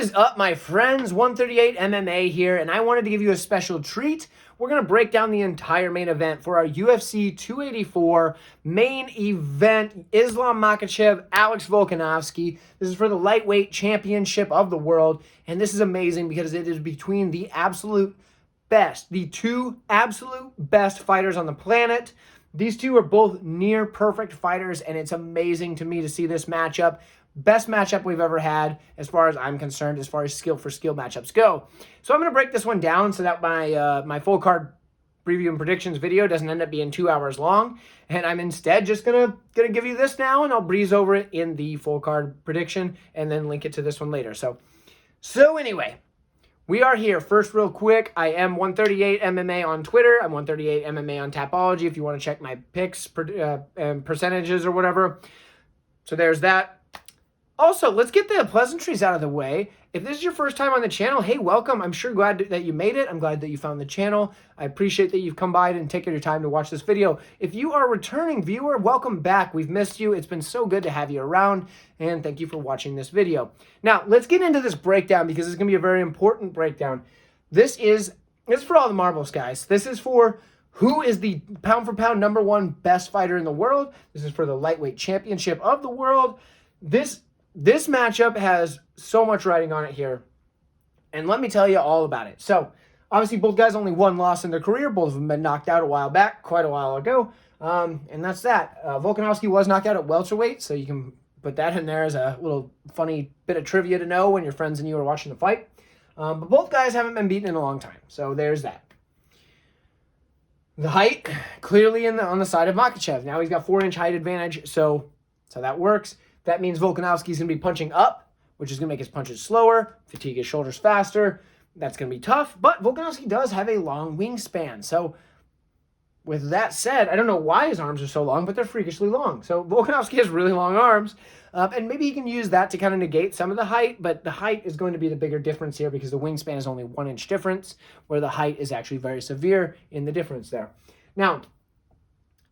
What is up, my friends? 138 MMA here, and I wanted to give you a special treat. We're going to break down the entire main event for our UFC 284 main event. Islam Makhachev, Alex Volkanovski. This is for the lightweight championship of the world, and this is amazing because it is between the absolute best, the two absolute best fighters on the planet. These two are both near perfect fighters, and it's amazing to me to see this matchup. Best matchup we've ever had, as far as I'm concerned, as far as skill for skill matchups go. So I'm going to break this one down so that my full card preview and predictions video doesn't end up being 2 hours long. And I'm instead just gonna give you this now, and I'll breeze over it in the full card prediction and then link it to this one later. So anyway, we are here. First, real quick, I am 138 MMA on Twitter. I'm 138 MMA on Tapology if you want to check my picks and percentages or whatever. So there's that. Also, let's get the pleasantries out of the way. If this is your first time on the channel, hey, welcome. I'm sure glad that you made it. I'm glad that you found the channel. I appreciate that you've come by and taken your time to watch this video. If you are a returning viewer, welcome back. We've missed you. It's been so good to have you around, and thank you for watching this video. Now, let's get into this breakdown because it's going to be a very important breakdown. This is for all the marbles, guys. This is for who is the pound-for-pound #1 best fighter in the world. This is for the lightweight championship of the world. This matchup has so much writing on it here, and let me tell you all about it. So, obviously, both guys only one loss in their career. Both of them been knocked out a while back, quite a while ago, and that's that. Volkanovski was knocked out at welterweight, so you can put that in there as a little funny bit of trivia to know when your friends and you are watching the fight. But both guys haven't been beaten in a long time, so there's that. The height, clearly on the side of Makhachev. Now he's got 4-inch height advantage, so that's how that works. That means Volkanovski's going to be punching up, which is going to make his punches slower, fatigue his shoulders faster. That's going to be tough, but Volkanovski does have a long wingspan. So with that said, I don't know why his arms are so long, but they're freakishly long. So Volkanovski has really long arms, and maybe he can use that to kind of negate some of the height, but the height is going to be the bigger difference here because the wingspan is only 1-inch difference, where the height is actually very severe in the difference there. Now,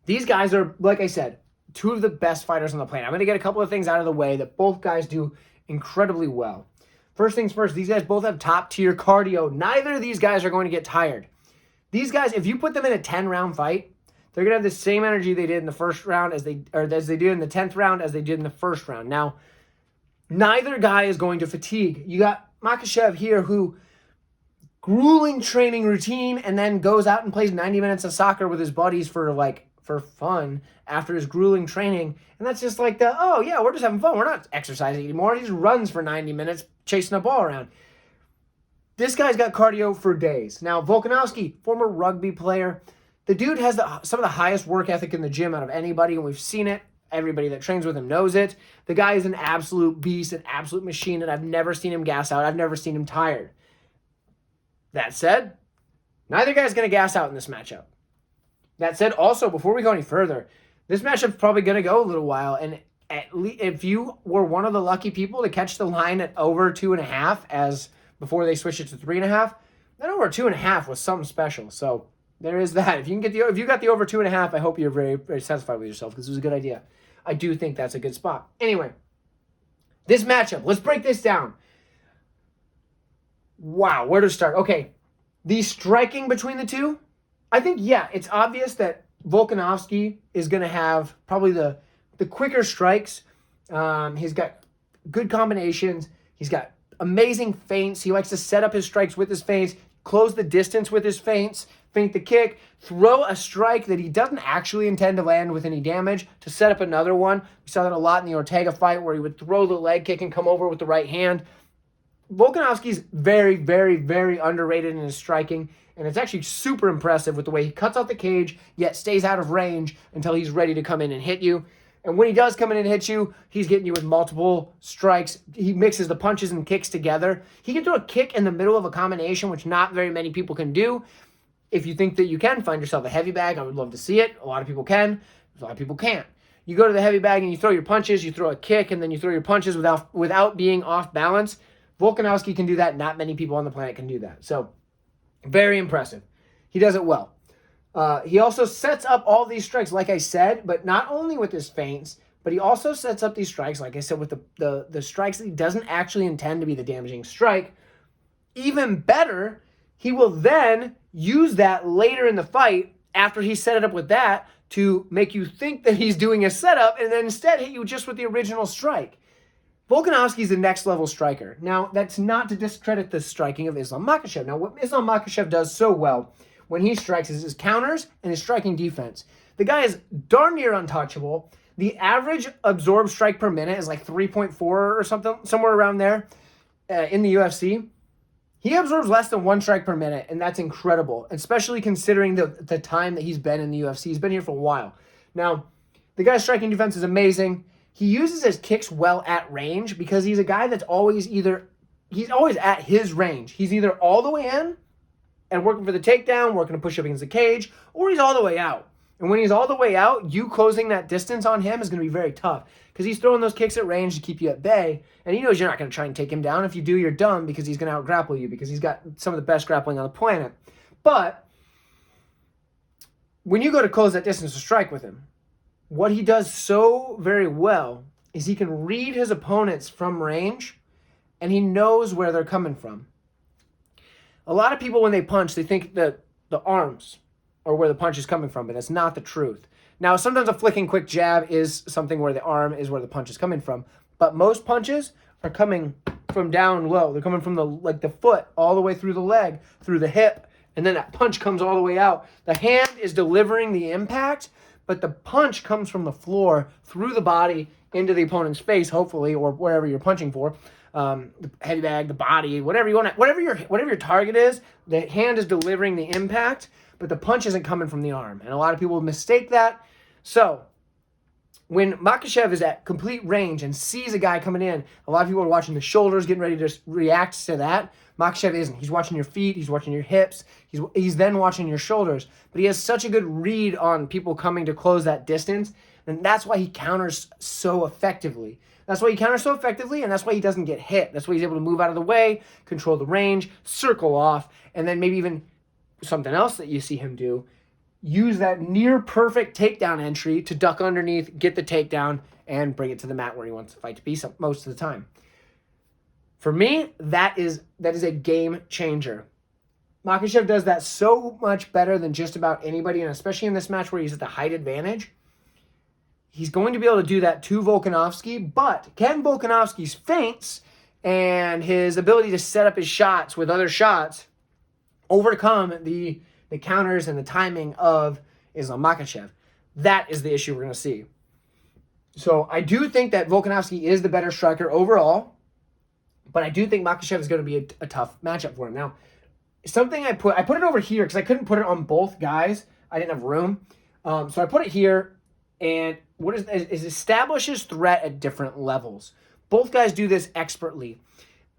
these guys are, like I said, two of the best fighters on the planet. I'm going to get a couple of things out of the way that both guys do incredibly well. First things first, these guys both have top-tier cardio. Neither of these guys are going to get tired. These guys, if you put them in a 10-round fight, they're going to have the same energy they did in the first round as they did in the 10th round as they did in the first round. Now, neither guy is going to fatigue. You got Makhachev here who grueling training routine and then goes out and plays 90 minutes of soccer with his buddies for fun after his grueling training. And that's just like oh yeah, we're just having fun. We're not exercising anymore. He just runs for 90 minutes chasing a ball around. This guy's got cardio for days. Now, Volkanovski, former rugby player. The dude has some of the highest work ethic in the gym out of anybody, and we've seen it. Everybody that trains with him knows it. The guy is an absolute beast, an absolute machine, and I've never seen him gas out. I've never seen him tired. That said, neither guy's going to gas out in this matchup. That said, also, before we go any further, this matchup's probably going to go a little while, and at least if you were one of the lucky people to catch the line at over 2.5 as before they switched it to 3.5, that over 2.5 was something special. So there is that. If you got the over 2.5, I hope you're very, very satisfied with yourself because it was a good idea. I do think that's a good spot. Anyway, this matchup, let's break this down. Wow, where to start? Okay, the striking between the two. I think, yeah, it's obvious that Volkanovski is going to have probably the quicker strikes. He's got good combinations. He's got amazing feints. He likes to set up his strikes with his feints, close the distance with his feints, feint the kick, throw a strike that he doesn't actually intend to land with any damage to set up another one. We saw that a lot in the Ortega fight where he would throw the leg kick and come over with the right hand. Volkanovski's very, very, very underrated in his striking, and it's actually super impressive with the way he cuts out the cage, yet stays out of range until he's ready to come in and hit you. And when he does come in and hit you, he's getting you with multiple strikes. He mixes the punches and kicks together. He can throw a kick in the middle of a combination, which not very many people can do. If you think that you can, find yourself a heavy bag. I would love to see it. A lot of people can. A lot of people can't. You go to the heavy bag and you throw your punches, you throw a kick, and then you throw your punches without being off balance. Volkanovski can do that. Not many people on the planet can do that. So, very impressive. He does it well. He also sets up all these strikes, like I said, but not only with his feints, but he also sets up these strikes, like I said, with the strikes that he doesn't actually intend to be the damaging strike. Even better, he will then use that later in the fight after he set it up with that to make you think that he's doing a setup and then instead hit you just with the original strike. Volkanovski's the next level striker. Now, that's not to discredit the striking of Islam Makhachev. Now, what Islam Makhachev does so well when he strikes is his counters and his striking defense. The guy is darn near untouchable. The average absorbed strike per minute is like 3.4 or something, somewhere around there in the UFC. He absorbs less than 1 strike per minute, and that's incredible, especially considering the time that he's been in the UFC. He's been here for a while. Now, the guy's striking defense is amazing. He uses his kicks well at range because he's a guy that's always at his range. He's either all the way in and working for the takedown, working to push up against the cage, or he's all the way out. And when he's all the way out, you closing that distance on him is going to be very tough because he's throwing those kicks at range to keep you at bay, and he knows you're not going to try and take him down. If you do, you're dumb because he's going to out-grapple you because he's got some of the best grappling on the planet. But when you go to close that distance to strike with him, what he does so very well is he can read his opponents from range, and he knows where they're coming from. A lot of people, when they punch, they think that the arms are where the punch is coming from, but that's not the truth. Now, sometimes a flicking quick jab is something where the arm is where the punch is coming from, but most punches are coming from down low. They're coming from the foot all the way through the leg, through the hip, and then that punch comes all the way out. The hand is delivering the impact, but the punch comes from the floor through the body into the opponent's face, hopefully, or wherever you're punching for. The head bag, the body, whatever you want, whatever your target is, the hand is delivering the impact, but the punch isn't coming from the arm. And a lot of people mistake that. So when Makhachev is at complete range and sees a guy coming in, a lot of people are watching the shoulders, getting ready to react to that. Makhachev isn't. He's watching your feet. He's watching your hips. He's then watching your shoulders. But he has such a good read on people coming to close that distance, and that's why he counters so effectively. That's why he counters so effectively, and that's why he doesn't get hit. That's why he's able to move out of the way, control the range, circle off, and then maybe even something else that you see him do, use that near perfect takedown entry to duck underneath, get the takedown, and bring it to the mat where he wants the fight to be most of the time. For me, that is a game changer. Makhachev does that so much better than just about anybody, and especially in this match where he's at the height advantage. He's going to be able to do that to Volkanovski, but can Volkanovski's feints and his ability to set up his shots with other shots overcome the counters and the timing of Islam Makhachev? That is the issue we're going to see. So I do think that Volkanovski is the better striker overall, but I do think Makhachev is going to be a tough matchup for him. Now, something I put it over here because I couldn't put it on both guys. I didn't have room. So I put it here, and what is establishes threat at different levels. Both guys do this expertly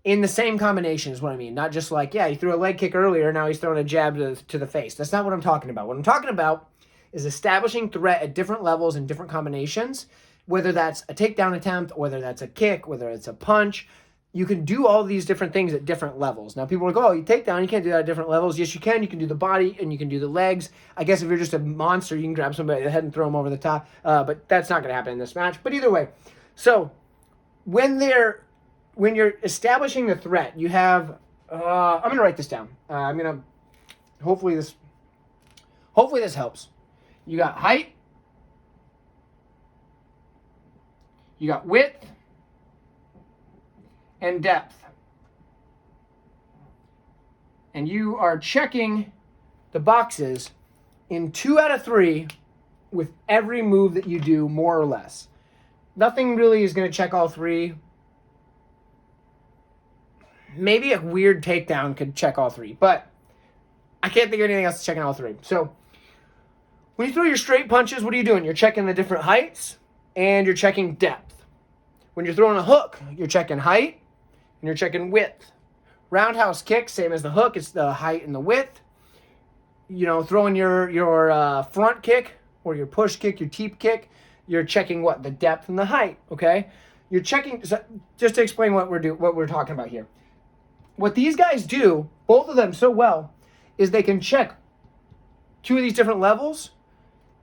in the same combination is what I mean. Not just like, yeah, he threw a leg kick earlier, now he's throwing a jab to the face. That's not what I'm talking about. What I'm talking about is establishing threat at different levels and different combinations, whether that's a takedown attempt, whether that's a kick, whether it's a punch. You can do all these different things at different levels. Now, people are like, oh, you take down, you can't do that at different levels. Yes, you can. You can do the body, and you can do the legs. I guess if you're just a monster, you can grab somebody in the head and throw them over the top. But that's not going to happen in this match. But either way, so when you're establishing the threat, you have, I'm going to write this down. Hopefully this helps. You got height. You got width. And depth. And you are checking the boxes in 2 out of 3 with every move that you do, more or less. Nothing really is going to check all 3. Maybe a weird takedown could check all 3, but I can't think of anything else checking all 3. So when you throw your straight punches, what are you doing? You're checking the different heights and you're checking depth. When you're throwing a hook, you're checking height and you're checking width. Roundhouse kick, same as the hook, it's the height and the width. You know, throwing your front kick or your push kick, your teep kick, you're checking what? The depth and the height, okay? You're checking, so just to explain what we're talking about here. What these guys do, both of them so well, is they can check 2 of these different levels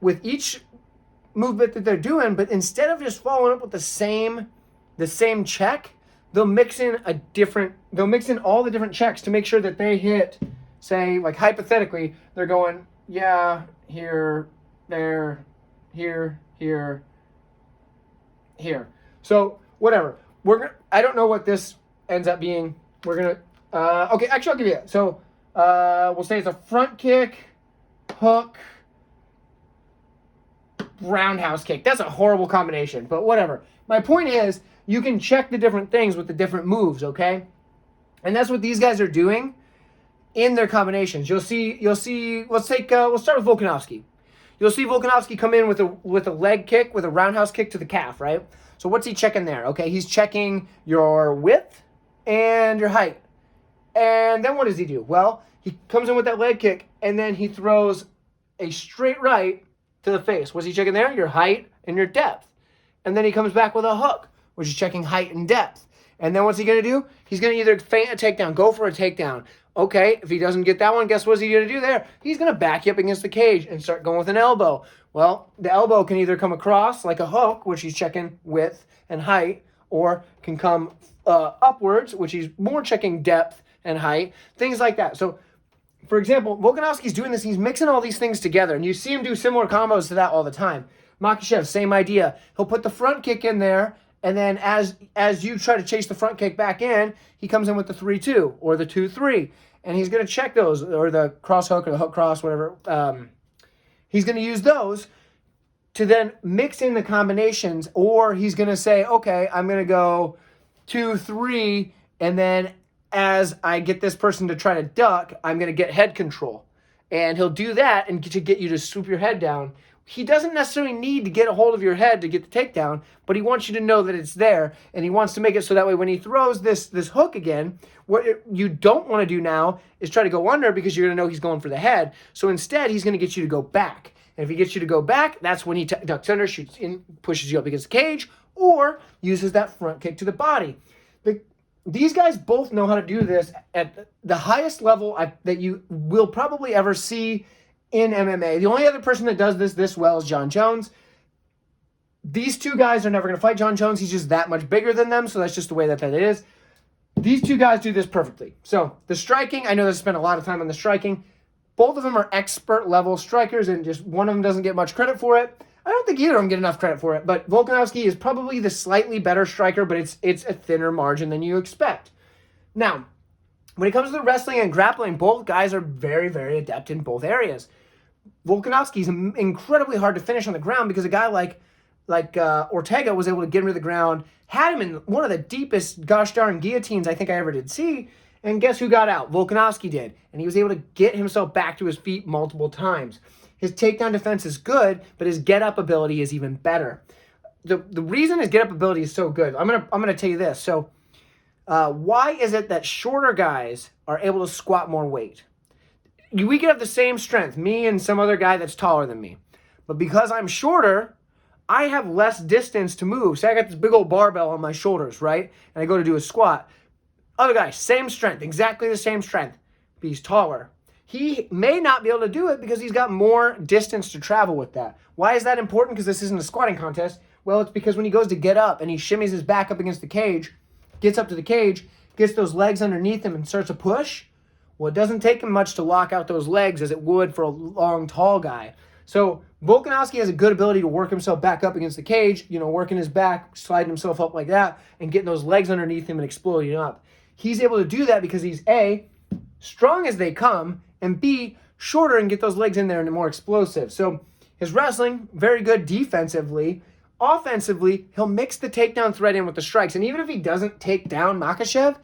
with each movement that they're doing, but instead of just following up with the same check, they'll mix in all the different checks to make sure that they hit, say, like hypothetically, they're going, yeah, here, there, here, here, here. So whatever. I don't know what this ends up being. Okay, actually I'll give you it. So we'll say it's a front kick, hook, roundhouse kick. That's a horrible combination, but whatever. My point is, you can check the different things with the different moves, okay? And that's what these guys are doing in their combinations. You'll see, we'll start with Volkanovski. You'll see Volkanovski come in with a leg kick, with a roundhouse kick to the calf, right? So what's he checking there? Okay, he's checking your width and your height. And then what does he do? Well, he comes in with that leg kick, and then he throws a straight right to the face. What's he checking there? Your height and your depth. And then he comes back with a hook, which is checking height and depth. And then what's he going to do? He's going to either feint a takedown, go for a takedown. Okay, if he doesn't get that one, guess what's he going to do there? He's going to back you up against the cage and start going with an elbow. Well, the elbow can either come across like a hook, which he's checking width and height, or can come upwards, which he's more checking depth and height, things like that. So, for example, Volkanovski's doing this. He's mixing all these things together, and you see him do similar combos to that all the time. Makhachev, same idea. He'll put the front kick in there, and then as you try to chase the front kick back in, he comes in with the 3-2 or the 2-3, and he's going to check those, or the cross hook or the hook cross, whatever. He's going to use those to then mix in the combinations, or he's going to say, okay, I'm going to go 2-3, and then as I get this person to try to duck, I'm going to get head control. And he'll do that and to get you to swoop your head down. He doesn't necessarily need to get a hold of your head to get the takedown, but he wants you to know that it's there, and he wants to make it so that way when he throws this hook again, what you don't want to do now is try to go under, because you're going to know he's going for the head. So instead, he's going to get you to go back. And if he gets you to go back, that's when he ducks under, shoots in, pushes you up against the cage, or uses that front kick to the body. These guys both know how to do this at the highest level that you will probably ever see in MMA. The only other person that does this well is John Jones. These two guys are never going to fight John Jones. He's just that much bigger than them, so that's just the way that is. These two guys do this perfectly. So the striking, I know they spent a lot of time on the striking. Both of them are expert level strikers, and just one of them doesn't get much credit for it. I don't think either of them get enough credit for it, but Volkanovski is probably the slightly better striker, but it's a thinner margin than you expect. Now, when it comes to the wrestling and grappling, both guys are very, very adept in both areas. Volkanovski is incredibly hard to finish on the ground because a guy like Ortega was able to get him to the ground, had him in one of the deepest gosh darn guillotines I think I ever did see, and guess who got out? Volkanovski did, and he was able to get himself back to his feet multiple times. His takedown defense is good, but his get-up ability is even better. The reason his get-up ability is so good, I'm gonna tell you this. So, why is it that shorter guys are able to squat more weight? We could have the same strength, me and some other guy that's taller than me. But because I'm shorter, I have less distance to move. Say I got this big old barbell on my shoulders, right? And I go to do a squat. Other guy, same strength, exactly the same strength, but he's taller. He may not be able to do it because he's got more distance to travel with that. Why is that important? Because this isn't a squatting contest. Well, it's because when he goes to get up and he shimmies his back up against the cage, gets up to the cage, gets those legs underneath him and starts to push, well, it doesn't take him much to lock out those legs as it would for a long, tall guy. So Volkanovski has a good ability to work himself back up against the cage, working his back, sliding himself up like that, and getting those legs underneath him and exploding up. He's able to do that because he's A, strong as they come, and B, shorter and get those legs in there and more explosive. So his wrestling, very good defensively. Offensively, he'll mix the takedown threat in with the strikes. And even if he doesn't take down Makhachev,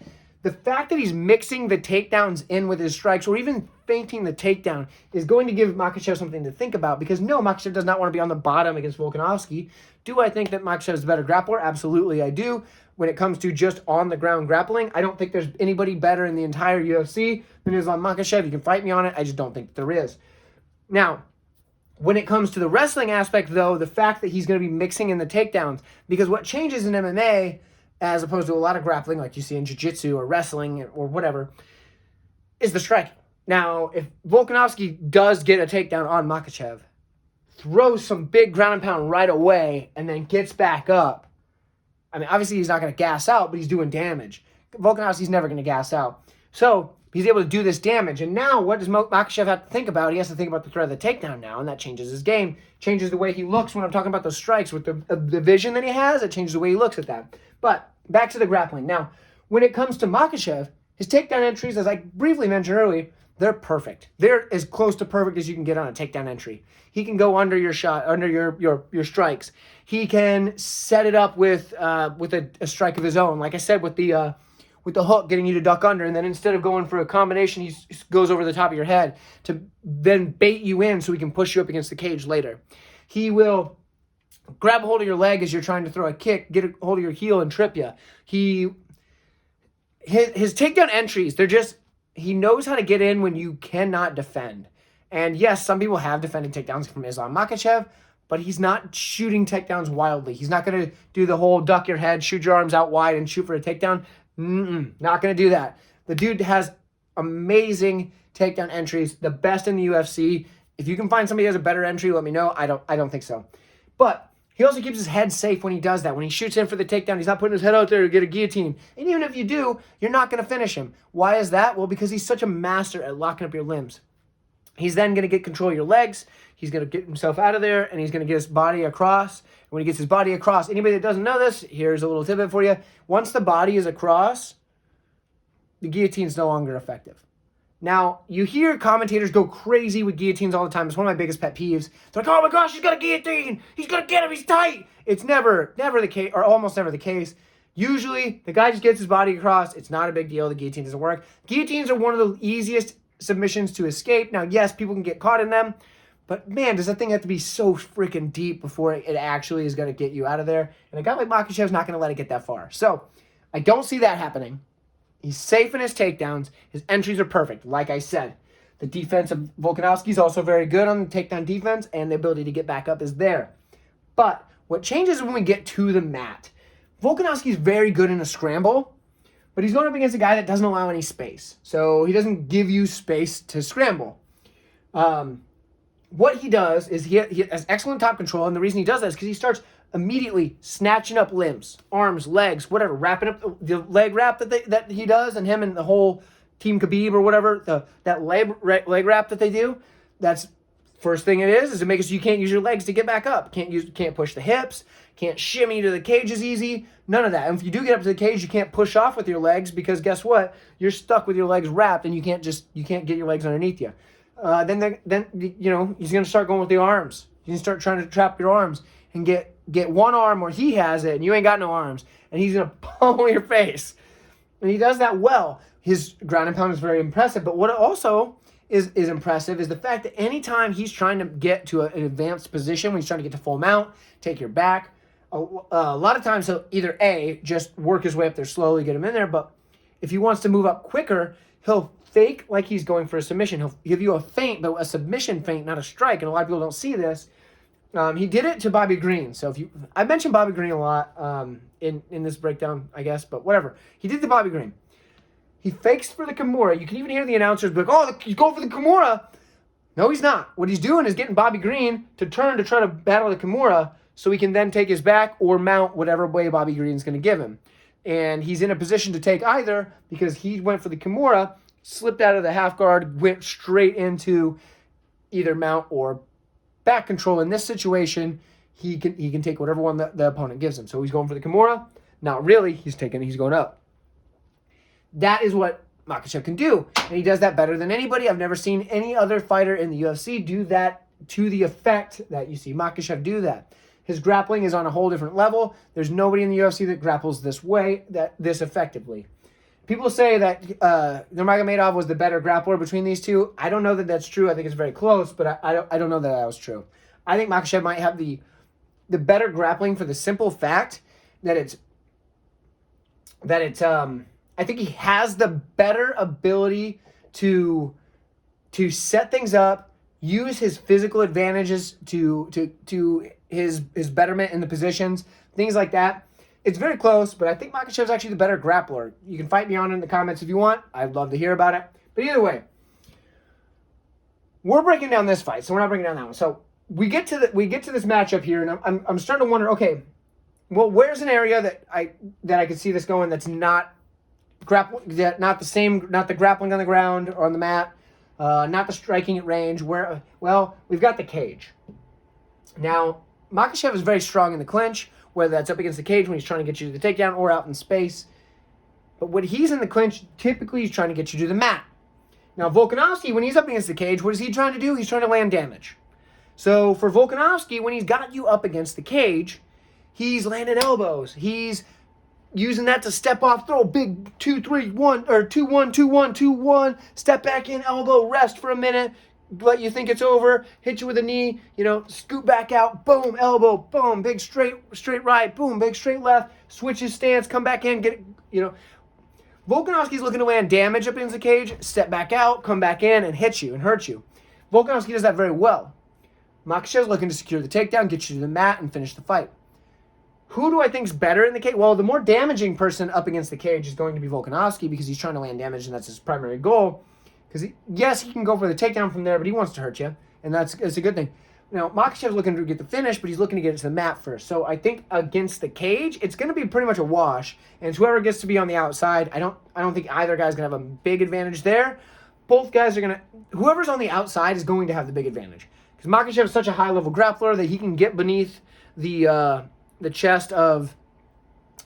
the fact that he's mixing the takedowns in with his strikes, or even feinting the takedown, is going to give Makhachev something to think about. Because no, Makhachev does not want to be on the bottom against Volkanovski. Do I think that Makhachev is the better grappler? Absolutely, I do. When it comes to just on-the-ground grappling, I don't think there's anybody better in the entire UFC than Islam Makhachev. You can fight me on it. I just don't think there is. Now, when it comes to the wrestling aspect, though, the fact that he's going to be mixing in the takedowns, because what changes in MMA, as opposed to a lot of grappling like you see in jiu-jitsu or wrestling or whatever, is the striking. Now, if Volkanovski does get a takedown on Makhachev, throws some big ground and pound right away, and then gets back up. I mean, obviously he's not going to gas out, but he's doing damage. Volkanovski's never going to gas out. So he's able to do this damage. And now what does Makhachev have to think about? He has to think about the threat of the takedown now, and that changes his game. Changes the way he looks when I'm talking about those strikes with the vision that he has. It changes the way he looks at that. But back to the grappling. Now, when it comes to Makhachev, his takedown entries, as I briefly mentioned earlier, they're perfect. They're as close to perfect as you can get on a takedown entry. He can go under your shot, under your strikes. He can set it up with a strike of his own. Like I said, with the hook, getting you to duck under, and then instead of going for a combination, he goes over the top of your head to then bait you in so he can push you up against the cage later. He will grab a hold of your leg as you're trying to throw a kick, get a hold of your heel and trip you. His takedown entries, he knows how to get in when you cannot defend. And yes, some people have defended takedowns from Islam Makhachev, but he's not shooting takedowns wildly. He's not going to do the whole duck your head, shoot your arms out wide, and shoot for a takedown. Not going to do that. The dude has amazing takedown entries, the best in the UFC. If you can find somebody who has a better entry, let me know. I don't think so. But he also keeps his head safe when he does that. When he shoots in for the takedown, he's not putting his head out there to get a guillotine. And even if you do, you're not going to finish him. Why is that? Well, because he's such a master at locking up your limbs. He's then going to get control of your legs. He's going to get himself out of there, and he's going to get his body across. And when he gets his body across, anybody that doesn't know this, here's a little tidbit for you. Once the body is across, the guillotine's no longer effective. Now, you hear commentators go crazy with guillotines all the time. It's one of my biggest pet peeves. They're like, oh my gosh, he's got a guillotine. He's going to get him. He's tight. It's never the case, or almost never the case. Usually, the guy just gets his body across. It's not a big deal. The guillotine doesn't work. Guillotines are one of the easiest submissions to escape. Now, yes, people can get caught in them, but man, does that thing have to be so freaking deep before it actually is going to get you out of there? And a guy like Makhachev's not going to let it get that far. So, I don't see that happening. He's safe in his takedowns. His entries are perfect, like I said. The defense of Volkanovski is also very good on the takedown defense, and the ability to get back up is there. But what changes when we get to the mat. Volkanovski is very good in a scramble, but he's going up against a guy that doesn't allow any space. So he doesn't give you space to scramble. What he does is he has excellent top control, and the reason he does that is because he starts immediately snatching up limbs, arms, legs, whatever, wrapping up the leg wrap that he does, and him and the whole Team Khabib or whatever, that leg wrap that they do. That's first thing it is to make it so you can't use your legs to get back up. Can't push the hips, can't shimmy to the cage as easy. None of that. And if you do get up to the cage, you can't push off with your legs because guess what? You're stuck with your legs wrapped, and you can't get your legs underneath you. Then he's gonna start going with the arms. You can start trying to trap your arms and get one arm where he has it and you ain't got no arms, and he's gonna pummel your face. And he does that well. His ground and pound is very impressive, but what also is impressive is the fact that anytime he's trying to get to an advanced position, when he's trying to get to full mount, take your back, a lot of times he'll either A, just work his way up there slowly, get him in there, but if he wants to move up quicker, he'll fake like he's going for a submission. He'll give you a feint, but a submission feint, not a strike, and a lot of people don't see this. He did it to Bobby Green. So I mentioned Bobby Green a lot in this breakdown, I guess, but whatever. He did the Bobby Green. He fakes for the Kimura. You can even hear the announcers be like, oh, he's going for the Kimura. No, he's not. What he's doing is getting Bobby Green to turn to try to battle the Kimura so he can then take his back or mount whatever way Bobby Green's going to give him. And he's in a position to take either because he went for the Kimura, slipped out of the half guard, went straight into either mount or back control. In this situation, he can take whatever one the opponent gives him. So he's going for the Kimura. Not really. He's going up. That is what Makhachev can do. And he does that better than anybody. I've never seen any other fighter in the UFC do that to the effect that you see Makhachev do that. His grappling is on a whole different level. There's nobody in the UFC that grapples this way, this effectively. People say that Nurmagomedov was the better grappler between these two. I don't know that that's true. I think it's very close, but I don't know that was true. I think Makhachev might have the better grappling for the simple fact that I think he has the better ability to set things up, use his physical advantages to his betterment in the positions, things like that. It's very close, but I think Makhachev's actually the better grappler. You can fight me on it in the comments if you want. I'd love to hear about it. But either way, we're breaking down this fight, so we're not breaking down that one. So we get to this matchup here, and I'm starting to wonder. Okay, well, where's an area that I could see this going that's not not the grappling on the ground or on the mat, not the striking at range. Well, we've got the cage. Now, Makhachev is very strong in the clinch, whether that's up against the cage when he's trying to get you to the takedown or out in space. But when he's in the clinch, typically he's trying to get you to the mat. Now, Volkanovski, when he's up against the cage, what is he trying to do? He's trying to land damage. So for Volkanovski, when he's got you up against the cage, he's landing elbows. He's using that to step off, throw a big 2-3-1 or 2-1, 2-1, 2-1, step back in, elbow, rest for a minute, let you think it's over, hit you with a knee, scoot back out, boom, elbow, boom, big straight right, boom, big straight left, switch his stance, come back in, Volkanovski's looking to land damage up against the cage, step back out, come back in, and hit you and hurt you. Volkanovski does that very well. Makhachev's looking to secure the takedown, get you to the mat, and finish the fight. Who do I think is better in the cage? Well, the more damaging person up against the cage is going to be Volkanovski because he's trying to land damage, and that's his primary goal. Because, yes, he can go for the takedown from there, but he wants to hurt you, and that's a good thing. Now, Makhachev's looking to get the finish, but he's looking to get it to the mat first. So I think against the cage, it's going to be pretty much a wash, and it's whoever gets to be on the outside. I don't think either guy's going to have a big advantage there. Both guys are going to... Whoever's on the outside is going to have the big advantage. Because Makhachev is such a high-level grappler that he can get beneath the chest of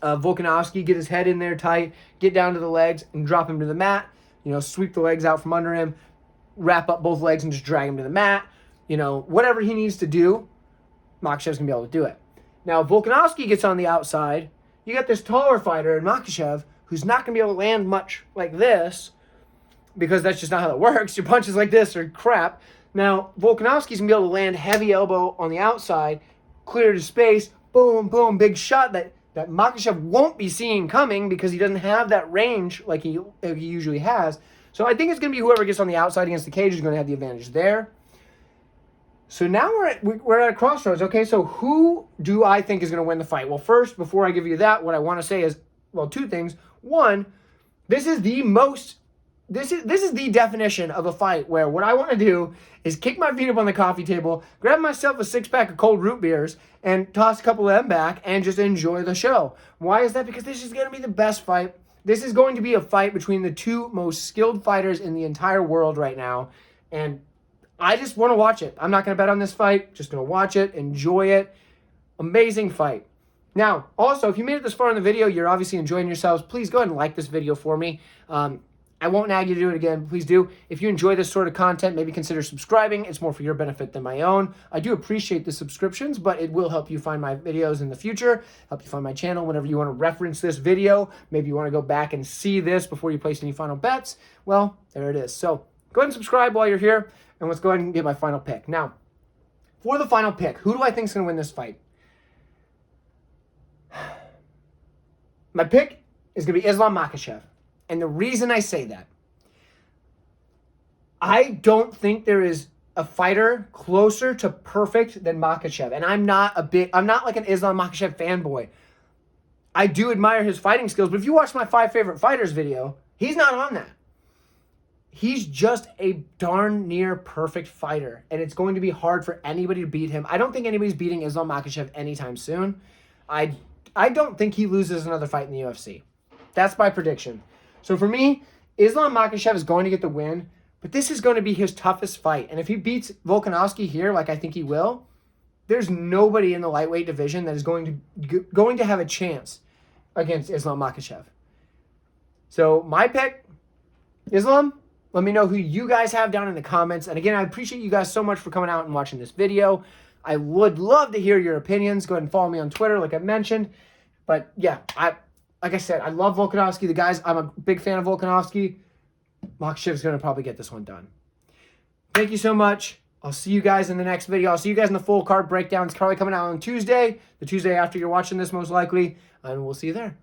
Volkanovski, get his head in there tight, get down to the legs, and drop him to the mat. Sweep the legs out from under him, wrap up both legs, and just drag him to the mat. Whatever he needs to do, Makhachev's going to be able to do it. Now, if Volkanovski gets on the outside, you got this taller fighter in Makhachev who's not going to be able to land much like this because that's just not how it works. Your punches like this are crap. Now, Volkanovski's going to be able to land heavy elbow on the outside, clear to space, boom, boom, big shot that Makhachev won't be seeing coming because he doesn't have that range like he usually has. So I think it's going to be whoever gets on the outside against the cage is going to have the advantage there. So now we're at a crossroads. Okay, so who do I think is going to win the fight? Well, first, before I give you that, what I want to say is, well, two things. One, this is the definition of a fight where what I want to do is kick my feet up on the coffee table, grab myself a 6-pack of cold root beers, and toss a couple of them back and just enjoy the show. Why is that? Because this is going to be the best fight. This is going to be a fight between the two most skilled fighters in the entire world right now, and I just want to watch it. I'm not going to bet on this fight. Just going to watch it, enjoy it. Amazing fight. Now, also, if you made it this far in the video, you're obviously enjoying yourselves. Please go ahead and like this video for me. I won't nag you to do it again. Please do. If you enjoy this sort of content, maybe consider subscribing. It's more for your benefit than my own. I do appreciate the subscriptions, but it will help you find my videos in the future, help you find my channel whenever you want to reference this video. Maybe you want to go back and see this before you place any final bets. Well, there it is. So go ahead and subscribe while you're here, and let's go ahead and get my final pick. Now, for the final pick, who do I think is going to win this fight? My pick is going to be Islam Makhachev. And the reason I say that, I don't think there is a fighter closer to perfect than Makhachev. And I'm not like an Islam Makhachev fanboy. I do admire his fighting skills, but if you watch my 5 favorite fighters video, he's not on that. He's just a darn near perfect fighter, and it's going to be hard for anybody to beat him. I don't think anybody's beating Islam Makhachev anytime soon. I don't think he loses another fight in the UFC. That's my prediction. So for me, Islam Makhachev is going to get the win, but this is going to be his toughest fight. And if he beats Volkanovski here, like I think he will, there's nobody in the lightweight division that is going to have a chance against Islam Makhachev. So my pick, Islam. Let me know who you guys have down in the comments. And again, I appreciate you guys so much for coming out and watching this video. I would love to hear your opinions. Go ahead and follow me on Twitter, like I mentioned. But yeah, like I said, I love Volkanovski. I'm a big fan of Volkanovski. Makhachev's going to probably get this one done. Thank you so much. I'll see you guys in the next video. I'll see you guys in the full card breakdown. It's probably coming out on Tuesday, the Tuesday after you're watching this most likely. And we'll see you there.